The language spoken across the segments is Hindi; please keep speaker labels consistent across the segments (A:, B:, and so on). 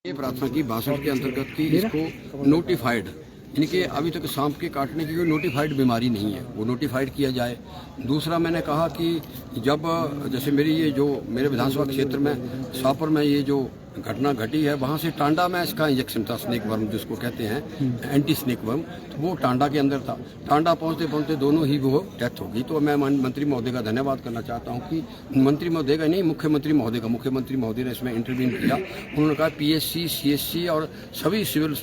A: ये प्रार्थना की 62 के अंतर्गत की इसको नोटिफाइड, यानी कि अभी तक सांप के काटने की कोई नोटिफाइड बीमारी नहीं है, वो नोटिफाइड किया जाए। दूसरा मैंने कहा कि जब जैसे मेरी ये जो मेरे विधानसभा क्षेत्र में शाहपुर में ये जो घटना घटी है, वहाँ से टांडा में इसका इंजेक्शन था, स्नेक वर्म जिसको कहते हैं, एंटी स्नेक वर्म, तो वो टांडा के अंदर था। टांडा पहुँचते पहुँचते दोनों ही वो डेथ हो गई। तो मैं मंत्री महोदय का धन्यवाद करना चाहता हूँ कि मंत्री महोदय का नहीं, मुख्यमंत्री महोदय ने इसमें इंटरवीन किया। उन्होंने कहा PSC, CSC और सभी सिविल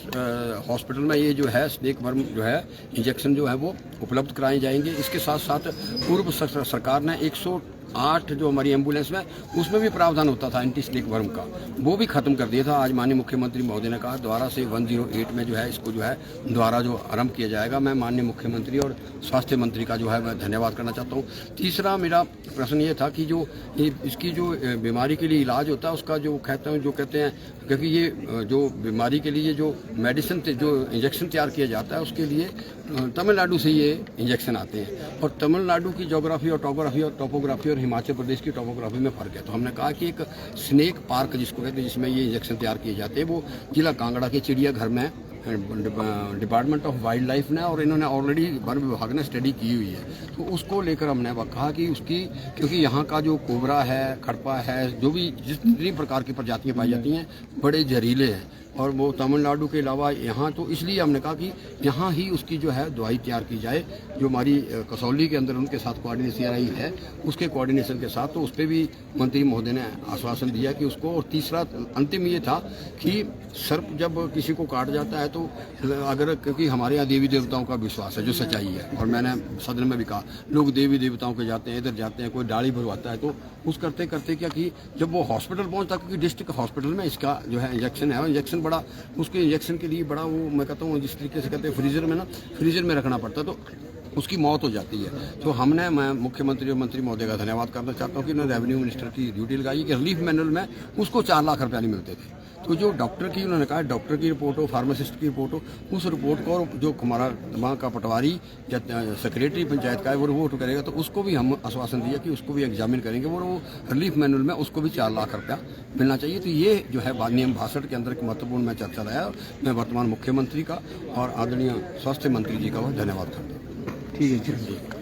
A: हॉस्पिटल में ये जो है स्नेक वर्म जो है इंजेक्शन जो है वो उपलब्ध कराए जाएंगे। इसके साथ साथ पूर्व सरकार ने 108 जो हमारी एम्बुलेंस में उसमें भी प्रावधान होता था एंटी स्नेक वर्म का, वो भी खत्म कर दिया था। आज माननीय मुख्यमंत्री महोदय ने कहा द्वारा से 108 में जो है इसको जो है द्वारा जो आरंभ किया जाएगा। मैं माननीय मुख्यमंत्री और स्वास्थ्य मंत्री का जो है मैं धन्यवाद करना चाहता हूँ। तीसरा मेरा प्रश्न ये था कि जो इसकी जो बीमारी के लिए इलाज होता है उसका जो कहते हैं, क्योंकि ये जो बीमारी के लिए जो मेडिसिन जो इंजेक्शन तैयार किया जाता है उसके लिए तमिलनाडु से ये इंजेक्शन आते हैं, और तमिलनाडु की जोग्राफी और टोपोग्राफी और हिमाचल प्रदेश की टोपोग्राफी में फ़र्क है। तो हमने कहा कि एक स्नेक पार्क जिसको कहते हैं, जिसमें ये इंजेक्शन तैयार किए जाते हैं, वो जिला कांगड़ा के चिड़ियाघर में डिपार्टमेंट ऑफ वाइल्ड लाइफ ने और इन्होंने ऑलरेडी वन विभाग ने स्टडी की हुई है। तो उसको लेकर हमने कहा कि उसकी, क्योंकि यहाँ का जो कोबरा है, खड़पा है, जो भी जितनी प्रकार की प्रजातियाँ पाई जाती हैं बड़े जहरीले हैं, और वो तमिलनाडु के अलावा यहाँ, तो इसलिए हमने कहा कि यहाँ ही उसकी जो है दवाई तैयार की जाए। जो हमारी कसौली के अंदर उनके साथ कोऑर्डिनेशन है, उसके कोऑर्डिनेशन के साथ, तो उस पर भी मंत्री महोदय ने आश्वासन दिया कि उसको। और तीसरा अंतिम ये था कि सर्प जब किसी को काट जाता है तो अगर, क्योंकि हमारे यहाँ देवी देवताओं का विश्वास है जो सच्चाई है, और मैंने सदन में भी कहा लोग देवी देवताओं के जाते हैं, इधर जाते हैं, कोई डाली भरवाता है, तो उस करते करते क्या कि जब वो हॉस्पिटल पहुँचता, क्योंकि डिस्ट्रिक्ट हॉस्पिटल में इसका जो है इंजेक्शन है, इंजेक्शन बड़ा, उसके इंजेक्शन के लिए बड़ा वो मैं कहता हूँ जिस तरीके से कहते हैं फ्रीजर में रखना पड़ता, तो उसकी मौत हो जाती है। तो मैं मुख्यमंत्री और मंत्री महोदय का धन्यवाद करना चाहता हूँ कि उन्होंने रेवेन्यू मिनिस्टर की ड्यूटी लगाई कि रिलीफ मैनुअल में उसको 4 लाख रुपया नहीं मिलते थे। तो जो डॉक्टर की, उन्होंने कहा डॉक्टर की रिपोर्ट हो, फार्मासिस्ट की रिपोर्ट हो, उस रिपोर्ट को, और जो हमारा वहाँ का पटवारी या सेक्रेटरी पंचायत का है वो रिपोर्ट करेगा, तो उसको भी हम आश्वासन दिया कि उसको भी एग्जामिन करेंगे, और वो रिलीफ मैनुअल में उसको भी 4 लाख रुपया मिलना चाहिए। तो ये जो है नियम 62 के अंदर एक महत्वपूर्ण मैं चर्चा लाया। मैं वर्तमान मुख्यमंत्री का और आदरणीय स्वास्थ्य मंत्री जी का धन्यवाद करता हूँ।
B: ठीक है।